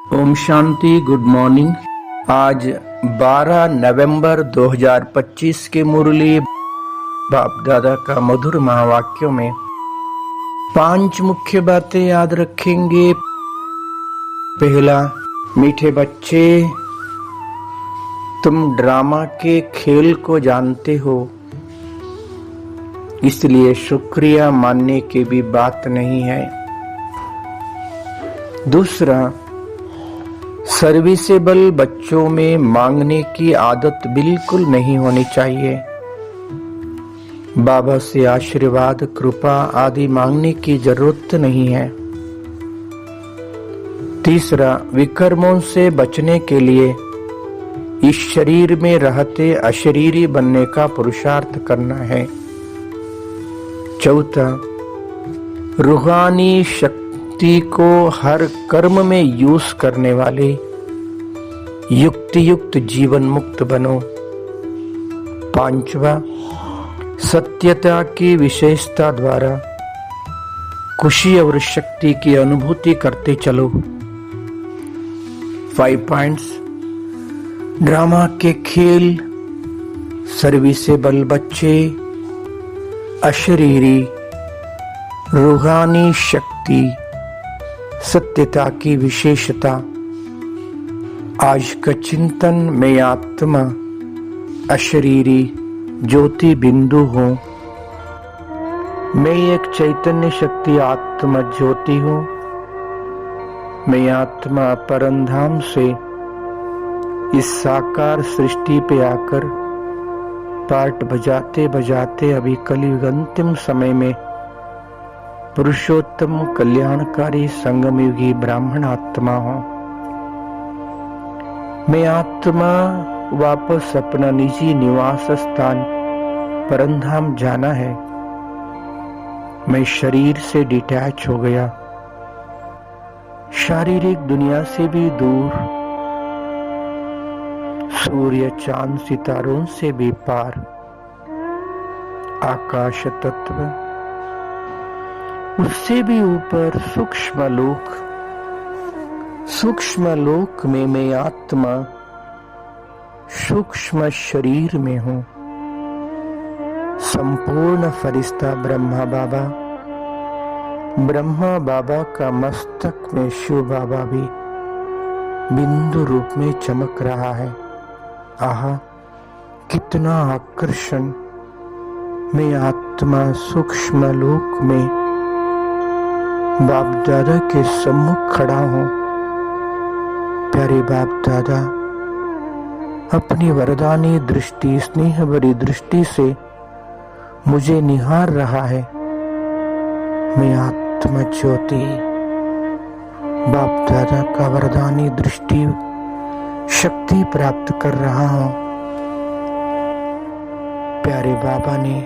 Om Shanti. Good morning. आज 12 नवंबर 2025 के मुरली बाप दादा का मधुर महावाक्यों में 5 मुख्य बातें याद रखेंगे। पहला, मीठे बच्चे, तुम ड्रामा के खेल को जानते हो, इसलिए शुक्रिया मानने की भी बात नहीं है। दूसरा, सर्विसेबल बच्चों में मांगने की आदत बिल्कुल नहीं होनी चाहिए। बाबा से आशीर्वाद, कृपा आदि मांगने की जरूरत नहीं है। तीसरा, विकर्मों से बचने के लिए इस शरीर में रहते अशरीरी बनने का पुरुषार्थ करना है। चौथा, रूहानी शक्ति को हर कर्म में यूज करने वाले युक्त जीवन मुक्त बनो। पांचवा, सत्यता की विशेषता द्वारा खुशी और शक्ति की अनुभूति करते चलो। 5 पॉइंट्स। ड्रामा के खेल, सर्विसेबल बच्चे, अशरीरी, रूहानी शक्ति, सत्यता की विशेषता। आज का चिंतन, मैं आत्मा अशरीरी ज्योति बिंदु हूँ। मैं एक चैतन्य शक्ति आत्मा ज्योति हूँ। मैं आत्मा परमधाम से इस साकार सृष्टि पे आकर पाठ बजाते बजाते अभी कलयुग अंतिम समय में पुरुषोत्तम कल्याणकारी संगमयुगी ब्राह्मण आत्मा हूं। मैं आत्मा वापस अपना निजी निवास स्थान परमधाम जाना है। मैं शरीर से डिटैच हो गया, शारीरिक दुनिया से भी दूर, सूर्य चांद सितारों से भी पार, आकाश तत्व, उससे भी ऊपर सूक्ष्म लोक में मैं आत्मा सूक्ष्म शरीर में हूं। संपूर्ण फरिश्ता ब्रह्मा बाबा का मस्तक में शिव बाबा भी बिंदु रूप में चमक रहा है। आहा, कितना आकर्षण। मैं आत्मा सूक्ष्म लोक में बाप दादा के सम्मुख खड़ा हूं। प्यारे बाप दादा अपनी वरदानी दृष्टि, स्नेह भरी दृष्टि से मुझे निहार रहा है। मैं आत्मा ज्योति बाप दादा का वरदानी दृष्टि शक्ति प्राप्त कर रहा हूं। प्यारे बाबा ने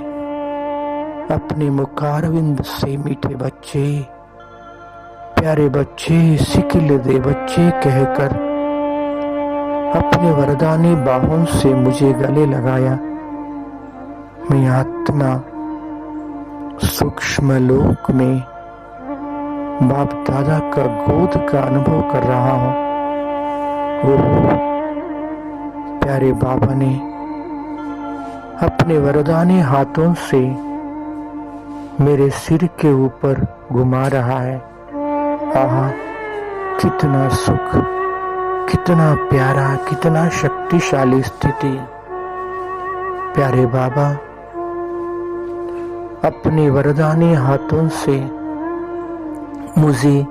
अपने मुखारविंद से मीठे बच्चे, प्यारे बच्चे, सिकिल दे बच्चे कहकर अपने वरदानी बाहों से मुझे गले लगाया। मैं आत्मा सूक्ष्म लोक में बाप दादा का गोद का अनुभव कर रहा हूं। प्यारे बाबा ने अपने वरदानी हाथों से मेरे सिर के ऊपर घुमा रहा है। आहा, कितना सुख, कितना प्यारा, कितना शक्तिशाली स्थिति। प्यारे बाबा अपने वरदानी हाथों से मुझे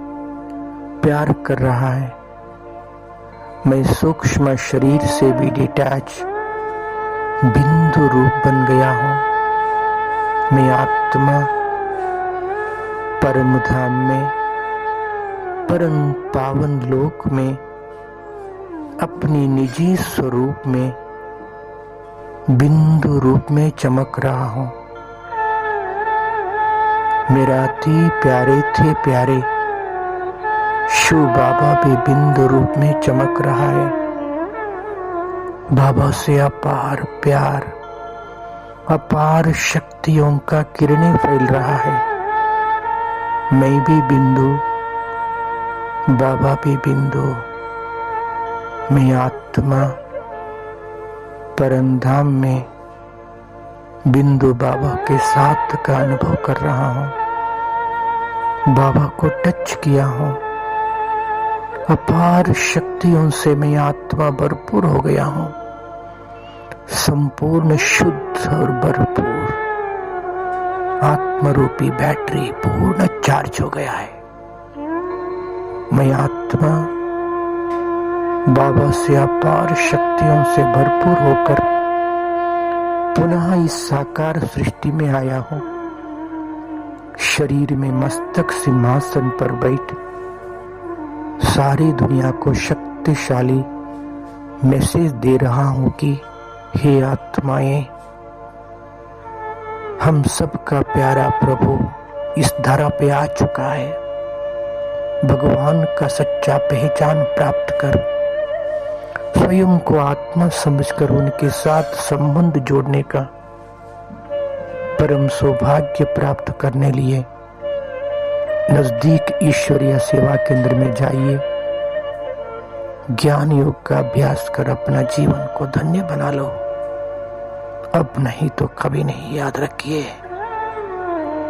प्यार कर रहा है। मैं सूक्ष्म शरीर से भी डिटैच बिंदु रूप बन गया हूं। मैं आत्मा परम धाम में, परम पावन लोक में अपनी निजी स्वरूप में बिंदु रूप में चमक रहा हूं। मेरा अति प्यारे थे प्यारे शिव बाबा भी बिंदु रूप में चमक रहा है। बाबा से अपार प्यार, अपार शक्तियों का किरणें फैल रहा है। मैं भी बिंदु, बाबा भी बिंदु, मैं आत्मा परमधाम में बिंदु बाबा के साथ का अनुभव कर रहा हूँ। बाबा को टच किया हूँ। अपार शक्तियों से मैं आत्मा भरपूर हो गया हूँ। संपूर्ण शुद्ध और भरपूर आत्मरूपी बैटरी पूर्ण चार्ज हो गया है। मैं आत्मा बाबा से अपार शक्तियों से भरपूर होकर पुनः इस साकार सृष्टि में आया हूं। शरीर में मस्तक सिंहासन पर बैठ सारी दुनिया को शक्तिशाली मैसेज दे रहा हूं कि हे आत्माएं, हम सबका प्यारा प्रभु इस धरा पे आ चुका है। भगवान का सच्चा पहचान प्राप्त कर स्वयं को आत्मा समझकर उनके साथ संबंध जोड़ने का परम सौभाग्य प्राप्त करने लिए नजदीक ईश्वरीय सेवा केंद्र में जाइए। ज्ञान योग का अभ्यास कर अपना जीवन को धन्य बना लो। अब नहीं तो कभी नहीं। याद रखिए,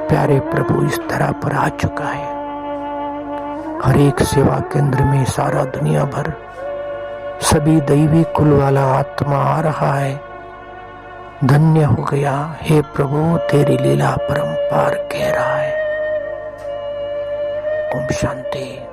प्यारे प्रभु इस तरह पर आ चुका है। हर एक सेवा केंद्र में सारा दुनिया भर सभी दैवी कुल वाला आत्मा आ रहा है। धन्य हो गया। हे प्रभु, तेरी लीला परंपार कह रहा है। ओम शांति।